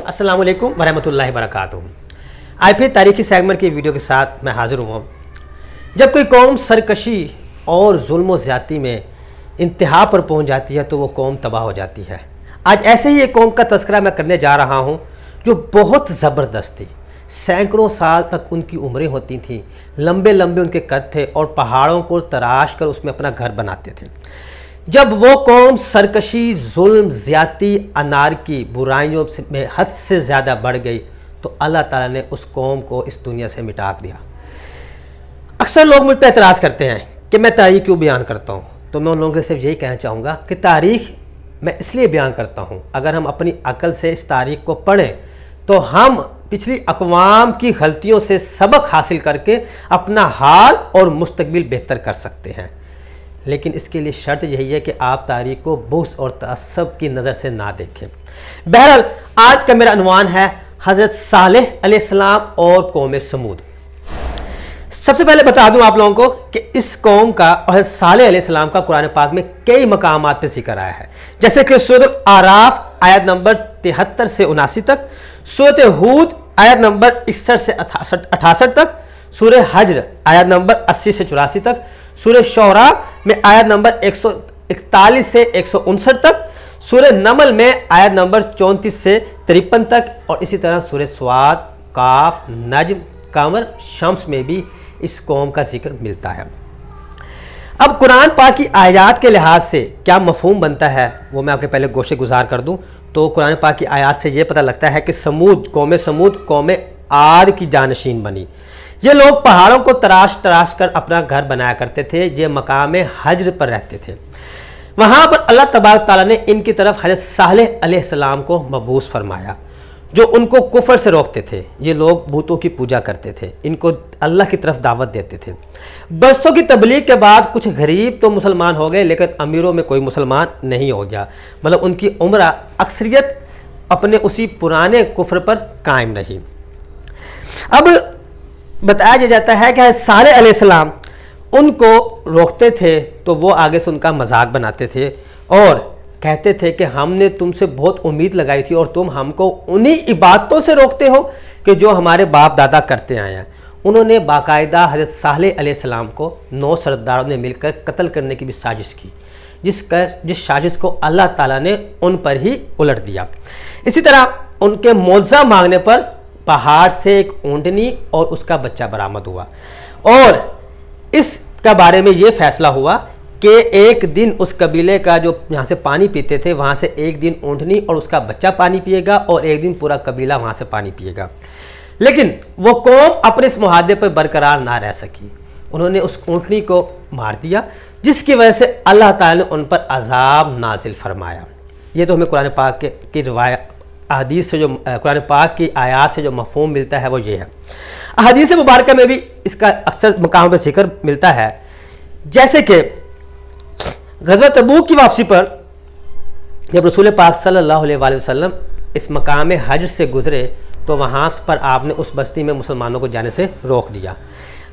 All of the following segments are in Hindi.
अस्सलाम वालेकुम वरहमतुल्लाहि वबरकातुहू। आज फिर तारीखी सेगमेंट की वीडियो के साथ मैं हाज़िर हुआ। जब कोई कौम सरकशी और जुल्म ज़्यादती में इंतहा पर पहुंच जाती है तो वो कौम तबाह हो जाती है। आज ऐसे ही एक कौम का तज़किरा मैं करने जा रहा हूं जो बहुत ज़बरदस्त थी। सैकड़ों साल तक उनकी उम्रें होती थीं, लंबे लंबे उनके कद थे और पहाड़ों को तराश कर उसमें अपना घर बनाते थे। जब वो कौम सरकशी, जुल्म, ज़्यादती, अनारकी, बुराइयों में हद से ज़्यादा बढ़ गई तो अल्लाह ताला ने उस कौम को इस दुनिया से मिटा दिया। अक्सर लोग मुझ पर एतराज़ करते हैं कि मैं तारीख़ क्यों बयान करता हूँ, तो मैं उन लोगों से सिर्फ यही कहना चाहूँगा कि तारीख़ मैं इसलिए बयान करता हूँ, अगर हम अपनी अकल से इस तारीख़ को पढ़ें तो हम पिछली अक़वाम की गलतियों से सबक हासिल करके अपना हाल और मुस्तकबिल बेहतर कर सकते हैं। लेकिन इसके लिए शर्त यही है कि आप तारीख़ को बुग़्ज़ और तअस्सुब की नज़र से ना देखें। बहरहाल आज का मेरा अनवान है हज़रत सालेह अलैहिस्सलाम और कौम समूद। सबसे पहले बता दूं आप लोगों को कि इस कौम का और हज़रत सालेह अलैहिस्सलाम का कुरान पाक में कई मकामात पे जिक्र आया है, जैसे कि सूरत आराफ आयत नंबर 73 से 79 तक, सूरत हूद आयत नंबर 61 से 68 तक, सूरह हज्र आयत नंबर 80 से 84 तक, सूरह शौरा में आयत नंबर 141 से 159 तक, सूरह नमल में आयत नंबर 34 से 53 तक, और इसी तरह सूरह स्वाद, काफ, नज्म, कमर, शम्स में भी इस कौम का जिक्र मिलता है। अब कुरान पाक की आयत के लिहाज से क्या मफहूम बनता है वो मैं आपके पहले गोशे गुजार कर दूं। तो कुरान पाक की आयत से ये पता लगता है कि समूद कौम आद की जानशीन बनी। ये लोग पहाड़ों को तराश कर अपना घर बनाया करते थे। ये मकाम हज्र पर रहते थे। वहाँ पर अल्लाह तबारक ताला ने इनकी तरफ हज़रत सालेह अलैहिस्सलाम को मबूस फरमाया, जो उनको कुफर से रोकते थे। ये लोग बूतों की पूजा करते थे, इनको अल्लाह की तरफ दावत देते थे। बरसों की तबलीग के बाद कुछ गरीब तो मुसलमान हो गए, लेकिन अमीरों में कोई मुसलमान नहीं हो गया। मतलब उनकी उम्र अक्सरियत अपने उसी पुराने कुफर पर कायम रही। अब बताया जाता है कि सालेह अलैहिस्सलाम उनको रोकते थे तो वो आगे से उनका मजाक बनाते थे और कहते थे कि हमने तुमसे बहुत उम्मीद लगाई थी और तुम हमको उन्हीं इबादतों से रोकते हो कि जो हमारे बाप दादा करते आए हैं। उन्होंने बाकायदा हज़रत सालेह अलैहिस्सलाम को 9 सरदारों ने मिलकर कत्ल करने की भी साजिश की, जिस साजिश को अल्लाह ताला ने उन पर ही उलट दिया। इसी तरह उनके मौज़ा मांगने पर पहाड़ से एक ऊँटनी और उसका बच्चा बरामद हुआ और इसका बारे में ये फैसला हुआ कि एक दिन उस कबीले का जो यहाँ से पानी पीते थे वहाँ से एक दिन ऊँटनी और उसका बच्चा पानी पिएगा और एक दिन पूरा कबीला वहाँ से पानी पिएगा। लेकिन वो कौम अपने इस मुहादे पर बरकरार ना रह सकी। उन्होंने उस ऊँटनी को मार दिया, जिसकी वजह से अल्लाह ताला ने उन पर अजाब नाजिल फरमाया। ये तो हमें कुरान पाक की रिवायत अहदीस से जो कुरान पाक की आयत से जो मफहूम मिलता है वो ये है। अहदीस मुबारक में भी इसका अक्सर मकाम पर जिक्र मिलता है, जैसे कि ग़ज़वा तबूक की वापसी पर जब रसूल पाक सल्लल्लाहु अलैहि वसल्लम इस मकाम हज से गुज़रे तो वहाँ पर आपने उस बस्ती में मुसलमानों को जाने से रोक दिया।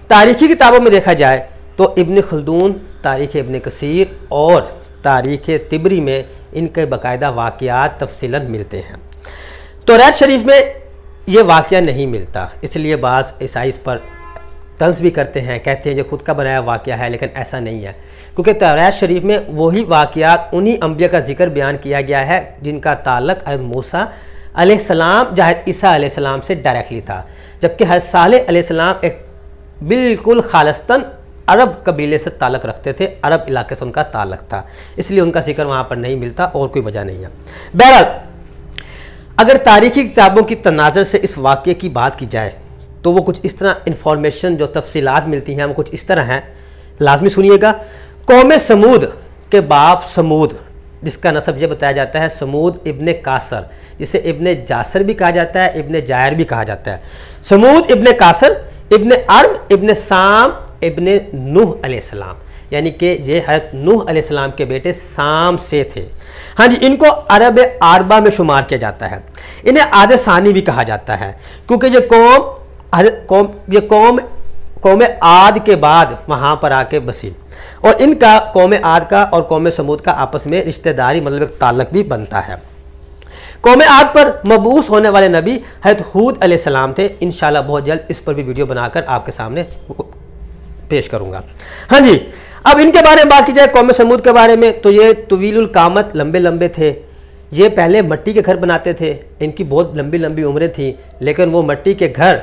तारीख़ी किताबों में देखा जाए तो इब्न खल्दून, तारीख़ इब्न कसीर और तारीख़ तिबरी में इनके बाकायदा वाक़यात तफसीलन मिलते हैं। तौरात शरीफ में ये वाक़या नहीं मिलता, इसलिए बाज़ ईसाई इस पर तंज़ भी करते हैं, कहते हैं ये खुद का बनाया वाक़या है, लेकिन ऐसा नहीं है, क्योंकि तौरात शरीफ में वही वाक़यात उन्हीं अम्बिया का जिक्र बयान किया गया है जिनका ताल्लुक़ हज़रत मूसा अलैहिस्सलाम हज़रत ईसा अलैहिस्सलाम से डायरेक्टली था, जबकि हज़रत सालेह अलैहिस्सलाम एक बिल्कुल खालिस्तन अरब कबीले से ताल्लुक़ रखते थे, अरब इलाके से उनका ताल्लुक़ था, इसलिए उनका जिक्र वहाँ पर नहीं मिलता और कोई वजह नहीं है। बहरहाल अगर तारीख़ी किताबों की तनाज़र से इस वाक़े की बात की जाए तो वो कुछ इस तरह इन्फॉर्मेशन जो तफसीलात मिलती हैं वो कुछ इस तरह हैं, लाजमी सुनिएगा। कौम समूद के बाप समूद, जिसका नसब ये बताया जाता है समूद इब्ने कासर, जिसे इब्ने जासर भी कहा जाता है, इब्ने जायर भी कहा जाता है। समूद इब्ने कासर, इब्ने अर्म, इब्ने साम, इब्ने नूह अलैहिस्सलाम, यानी कि ये हज़रत नूह अलैहिस्सलाम के बेटे साम से थे। हाँ जी, इनको अरब आरबा में शुमार किया जाता है। इन्हें आदे सानी भी कहा जाता है, क्योंकि ये कौम आद के बाद वहाँ पर आके बसी और इनका कौम आद का और कौम समूद का आपस में रिश्तेदारी मतलब एक ताल्लुक़ भी बनता है। कौम आद पर मबूस होने वाले नबी हज़रत हूद अलैहिस्सलाम थे। इंशाल्लाह बहुत जल्द इस पर भी वीडियो बनाकर आपके सामने पेश करूंगा। हाँ जी, अब इनके बारे में बात की जाए कौम समूद के बारे में, तो ये तवीलुल कामत, लंबे लंबे थे। ये पहले मिट्टी के घर बनाते थे, इनकी बहुत लंबी लंबी उम्रें थी, लेकिन वो मिट्टी के घर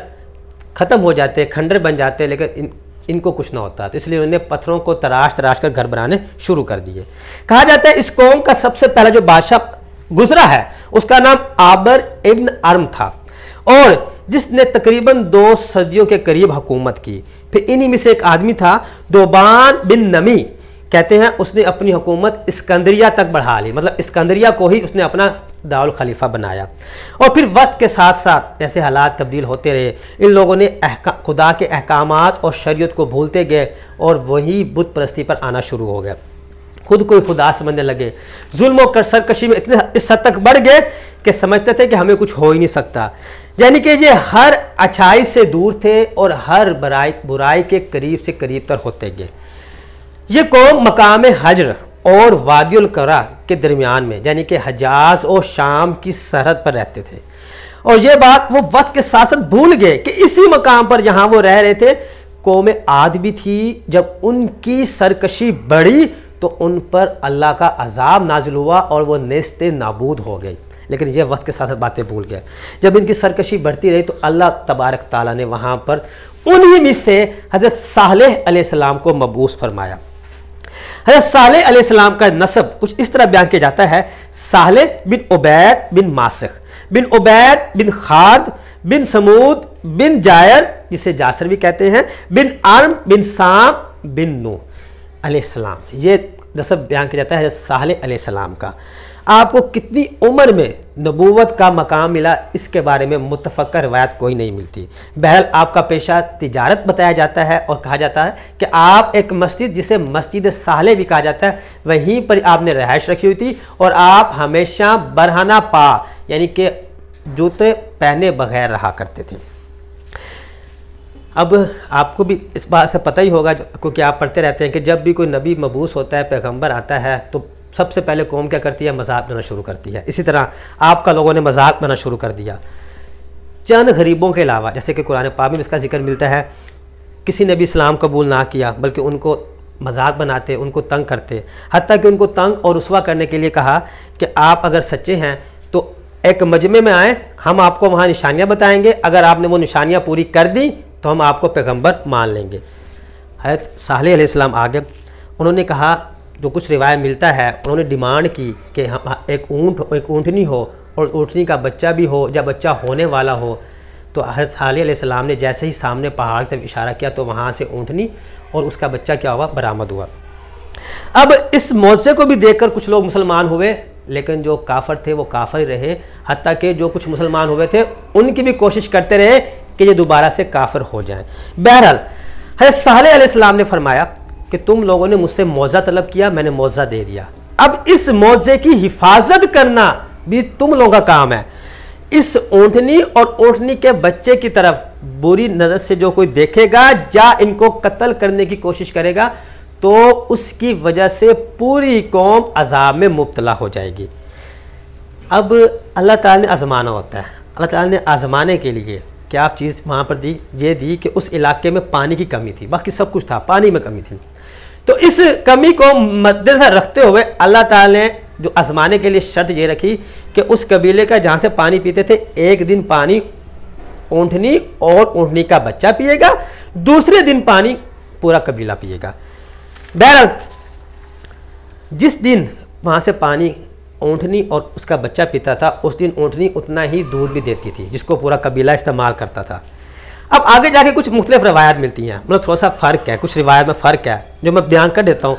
ख़त्म हो जाते, खंडर बन जाते, लेकिन इनको कुछ ना होता, तो इसलिए उन्होंने पत्थरों को तराश तराश कर घर बनाने शुरू कर दिए। कहा जाता है इस कौम का सबसे पहला जो बादशाह गुजरा है उसका नाम आबर इब्न अरम था, और जिसने तकरीबन 2 सदियों के करीब हुकूमत की। फिर इन्हीं में से एक आदमी था दोबान बिन नमी, कहते हैं उसने अपनी हुकूमत इस्कंदरिया तक बढ़ा ली, मतलब इस्कंदरिया को ही उसने अपना दारुल खलीफा बनाया। और फिर वक्त के साथ साथ जैसे हालात तब्दील होते रहे, इन लोगों ने खुदा के अहकामात और शरीयत को भूलते गए और वही बुत परस्ती पर आना शुरू हो गया। खुद को खुदा समझने लगे, जुल्म और सरकशी में इतने इस हद तक बढ़ गए कि समझते थे कि हमें कुछ हो ही नहीं सकता। यानी कि ये हर अच्छाई से दूर थे और हर बुराई के करीब से करीब तर होते गए। ये कौम मकाम हजर और वादियुल करा के दरमियान में, यानी कि हजाज और शाम की सरहद पर रहते थे, और ये बात वो वक्त के साथ साथ भूल गए कि इसी मकाम पर जहाँ वो रह रहे थे कौम आद भी थी। जब उनकी सरकशी बढ़ी तो उन पर अल्लाह का अजाब नाजिल हुआ और वो नेस्ते नाबूद हो गई, लेकिन ये वक्त के साथ साथ बातें भूल गए। जब इनकी सरकशी बढ़ती रही तो अल्लाह तबारक ताला ने वहाँ पर उन्हीं में से हज़रत सालेह अलैहिस्सलाम को मबूस फरमाया। हज़रत सालेह अलैहिस्सलाम का नसब कुछ इस तरह बयान किया जाता है, सालेह बिन उबैद बिन मासिख बिन उबैद बिन खाद बिन समूद बिन जायर, जिसे जासर भी कहते हैं, बिन आर्म बिन साम बिन नूह अलैहिस्सलाम। ये नसब बयान किया जाता है सालेह अलैहिस्सलाम का। आपको कितनी उम्र में नबूवत का मकाम मिला इसके बारे में मुतफ़क्का रवायत कोई नहीं मिलती। बहरहाल आपका पेशा तिजारत बताया जाता है और कहा जाता है कि आप एक मस्जिद जिसे मस्जिद सालेह भी कहा जाता है वहीं पर आपने रहायश रखी हुई थी, और आप हमेशा बरहाना पा यानी कि जूते पहने बगैर रहा करते थे। अब आपको भी इस बात से पता ही होगा क्योंकि आप पढ़ते रहते हैं कि जब भी कोई नबी मबूस होता है, पैगंबर आता है, तो सबसे पहले कौम क्या करती है, मजाक बनाना शुरू करती है। इसी तरह आपका लोगों ने मजाक बनाना शुरू कर दिया। चंद गरीबों के अलावा, जैसे कि कुरान पाक में इसका जिक्र मिलता है, किसी ने भी इस्लाम कबूल ना किया बल्कि उनको मजाक बनाते, उनको तंग करते, हत्ता कि उनको तंग और रुस्वा करने के लिए कहा कि आप अगर सच्चे हैं तो एक मजमे में आए, हम आपको वहाँ निशानियाँ बताएंगे, अगर आपने वो निशानियाँ पूरी कर दी तो हम आपको पैगंबर मान लेंगे। हज़रत सालेह अलैहिस्सलाम आगे उन्होंने कहा, जो कुछ रिवायत मिलता है, उन्होंने डिमांड की कि हम एक ऊँटनी हो और ऊँटनी का बच्चा भी हो या बच्चा होने वाला हो। तो हज़रत सालेह अलैहिस्सलाम ने जैसे ही सामने पहाड़ की तरफ इशारा किया तो वहाँ से ऊँटनी और उसका बच्चा क्या हुआ, बरामद हुआ। अब इस मौजे को भी देखकर कुछ लोग मुसलमान हुए, लेकिन जो काफर थे वो काफर ही रहे, हत्ता कि जो कुछ मुसलमान हुए थे उनकी भी कोशिश करते रहे कि ये दोबारा से काफिर हो जाएं। बहरहाल हज़रत सालेह अलैहिस्सलाम ने फरमाया कि तुम लोगों ने मुझसे मौजा तलब किया, मैंने मौजा दे दिया, अब इस मौजे की हिफाजत करना भी तुम लोगों का काम है। इस ऊँटनी और ऊँटनी के बच्चे की तरफ बुरी नज़र से जो कोई देखेगा या इनको कत्ल करने की कोशिश करेगा तो उसकी वजह से पूरी कौम अजाब में मुब्तला हो जाएगी। अब अल्लाह ताला ने आजमाना होता है, अल्लाह ताला ने आजमाने के लिए क्या चीज़ वहाँ पर दी, ये दी कि उस इलाके में पानी की कमी थी, बाकी सब कुछ था, पानी में कमी थी। तो इस कमी को मद्देनजर रखते हुए अल्लाह ताला ने जो आजमाने के लिए शर्त ये रखी कि उस कबीले का जहाँ से पानी पीते थे, एक दिन पानी ऊँटनी और ऊँटनी का बच्चा पिएगा, दूसरे दिन पानी पूरा कबीला पिएगा। बहरहाल जिस दिन वहाँ से पानी ऊँटनी और उसका बच्चा पीता था, उस दिन ऊँटनी उतना ही दूध भी देती थी जिसको पूरा कबीला इस्तेमाल करता था। अब आगे जाके कुछ मुख्तलिफ रवायत मिलती हैं, मतलब थोड़ा सा फ़र्क है, कुछ रिवायत में फ़र्क है जो मैं बयान कर देता हूँ।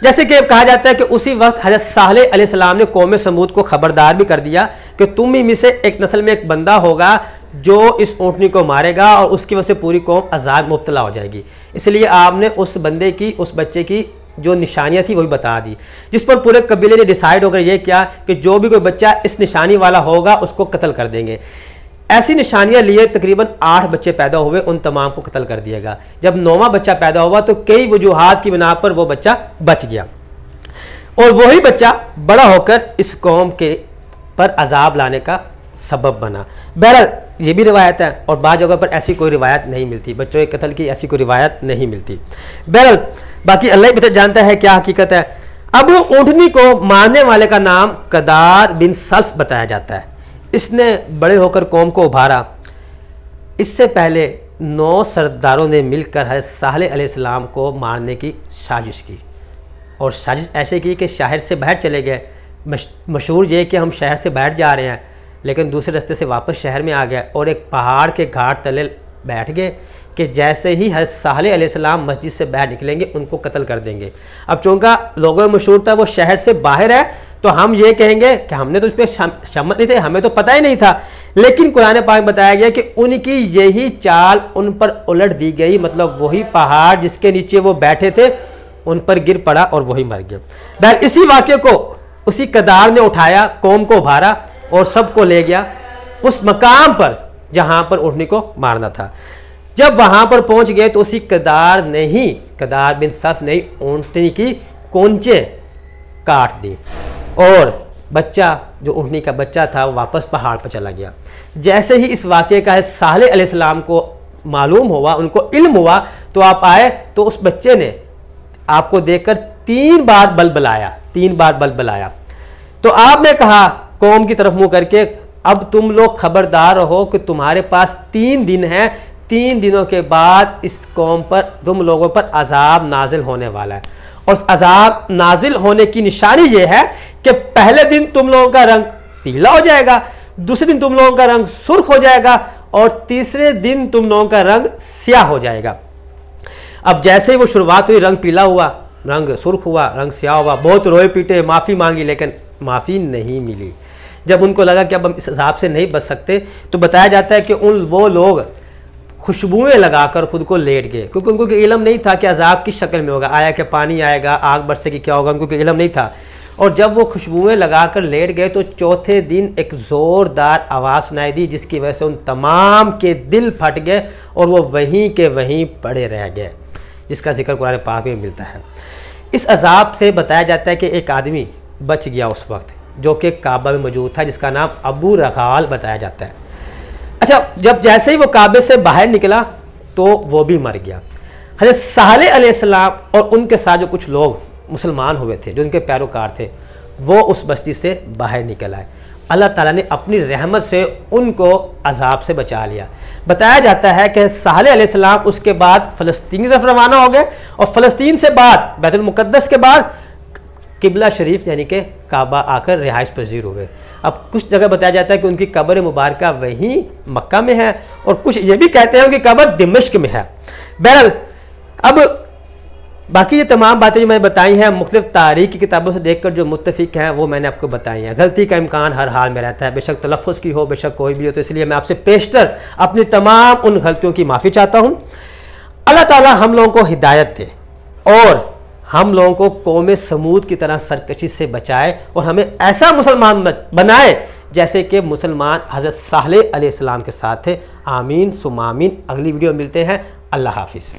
जैसे कि कहा जाता है कि उसी वक्त हज़रत सालेह अलैहिस्सलाम ने कौम समूद को ख़बरदार भी कर दिया कि तुम ही में से एक नस्ल में एक बंदा होगा जो इस ऊँटनी को मारेगा और उसकी वजह से पूरी कौम अज़ाब मुब्तला हो जाएगी। इसलिए आपने उस बंदे की, उस बच्चे की जो निशानियाँ थी वही बता दी, जिस पर पूरे कबीले ने डिसाइड होकर ये किया कि जो भी कोई बच्चा इस निशानी वाला होगा उसको कत्ल कर देंगे। ऐसी निशानियाँ लिए तकरीबन 8 बच्चे पैदा हुए, उन तमाम को कत्ल कर दिएगा। जब 9वां बच्चा पैदा हुआ तो कई वजूहात की बिना पर वो बच्चा बच गया और वही बच्चा बड़ा होकर इस कौम के पर अजाब लाने का सबब बना। बहरहाल ये भी रिवायत है और बाद जगह पर ऐसी कोई रिवायत नहीं मिलती, बच्चों के कत्ल की ऐसी कोई रिवायत नहीं मिलती। बहरहाल बाकी अल्लाह ही बेहतर जानता है क्या हकीकत है। अब ऊँटनी को मारने वाले का नाम कदार बिन सल्फ बताया जाता है। इसने बड़े होकर कौम को उभारा। इससे पहले 9 सरदारों ने मिलकर हज़रत सालेह अलैहिस्सलाम को मारने की साजिश की और साजिश ऐसे की कि शहर से बाहर चले गए। मशहूर ये कि हम शहर से बाहर जा रहे हैं लेकिन दूसरे रास्ते से वापस शहर में आ गए और एक पहाड़ के घाट तले बैठ गए कि जैसे ही हज़रत सालेह अलैहिस्सलाम मस्जिद से बाहर निकलेंगे उनको कत्ल कर देंगे। अब चूँकि लोगों में मशहूर था वो शहर से बाहर है तो हम ये कहेंगे कि हमने तो उस पर शम्मत नहीं थे, हमें तो पता ही नहीं था। लेकिन कुरान पाक में बताया गया कि उनकी यही चाल उन पर उलट दी गई, मतलब वही पहाड़ जिसके नीचे वो बैठे थे उन पर गिर पड़ा और वही मर गया। बहरहाल इसी वाक़े को उसी कदार ने उठाया, कौम को उभारा और सबको ले गया उस मकाम पर जहाँ पर ऊँटनी को मारना था। जब वहाँ पर पहुँच गए तो उसी कदार ने ही, कदार बिन सल्फ ने ऊँटनी की कोंचे काट दी और बच्चा जो ऊँटनी का बच्चा था वो वापस पहाड़ पर चला गया। जैसे ही इस वाक़े का सालेह अलैहिस्सलाम को मालूम हुआ, उनको इल्म हुआ तो आप आए तो उस बच्चे ने आपको देखकर 3 बार बलबलाया। तो आपने कहा कौम की तरफ मुंह करके, अब तुम लोग खबरदार रहो कि तुम्हारे पास 3 दिन हैं, 3 दिनों के बाद इस कौम पर, तुम लोगों पर अजाब नाजिल होने वाला है। और अजाब नाजिल होने की निशानी ये है कि पहले दिन तुम लोगों का रंग पीला हो जाएगा, दूसरे दिन तुम लोगों का रंग सुर्ख हो जाएगा और तीसरे दिन तुम लोगों का रंग स्याह हो जाएगा। अब जैसे ही वो शुरुआत हुई, रंग पीला हुआ, रंग सुर्ख हुआ, रंग स्याह हुआ, बहुत रोए पीटे, माफ़ी मांगी लेकिन माफ़ी नहीं मिली। जब उनको लगा कि अब हम इस हिसाब से नहीं बच सकते तो बताया जाता है कि वो लोग खुशबुएं लगाकर खुद को लेट गए, क्योंकि उनको इल्म नहीं था कि अजाब किस शक्ल में होगा, आया कि पानी आएगा, आग बरसेगी, क्या होगा, उनको इल्म नहीं था। और जब वो खुशबुएं लगाकर लेट गए तो चौथे दिन एक ज़ोरदार आवाज़ सुनाई दी जिसकी वजह से उन तमाम के दिल फट गए और वो वहीं के वहीं पड़े रह गए, जिसका जिक्र कुरान पाक में मिलता है। इस अजाब से बताया जाता है कि एक आदमी बच गया उस वक्त जो कि काबा में मौजूद था, जिसका नाम अबू रगाल बताया जाता है। अच्छा, जब जैसे ही वो काबे से बाहर निकला तो वो भी मर गया। हज़रत सालेह अलैहिस्सलाम और उनके साथ जो कुछ लोग मुसलमान हुए थे, जो उनके पैरोकार थे, वो उस बस्ती से बाहर निकल आए। अल्लाह ताला ने अपनी रहमत से उनको अजाब से बचा लिया। बताया जाता है कि सालेह अलैहिस्सलाम उसके बाद फ़लस्तीन की तरफ रवाना हो गए और फ़लस्तीन से बाद बैतुल मुक़द्दस के बाद किबला शरीफ यानी कि काबा आकर रिहाइश पजीर हुए। अब कुछ जगह बताया जाता है कि उनकी कब्र मुबारक वहीं मक्का में है और कुछ ये भी कहते हैं कि कब्र दिमश्क में है। बहरहाल अब बाकी ये तमाम बातें जो मैंने बताई हैं मुख्तलिफ तारीख की किताबों से देखकर जो मुत्तफिक हैं वो मैंने आपको बताई हैं। गलती का इम्कान हर हाल में रहता है, बेशक तलफ़्फ़ुज़ की हो, बेशक कोई भी हो, तो इसलिए मैं आपसे पेशतर अपनी तमाम उन गलतियों की माफ़ी चाहता हूँ। अल्लाह ताला हम लोगों को हिदायत दे और हम लोगों को कौम समूद की तरह सरकशी से बचाए और हमें ऐसा मुसलमान बनाए जैसे कि मुसलमान हज़रत सालेह अलैहिस्सलाम के साथ थे। आमीन सुम आमीन। अगली वीडियो में मिलते हैं। अल्लाह हाफिज़।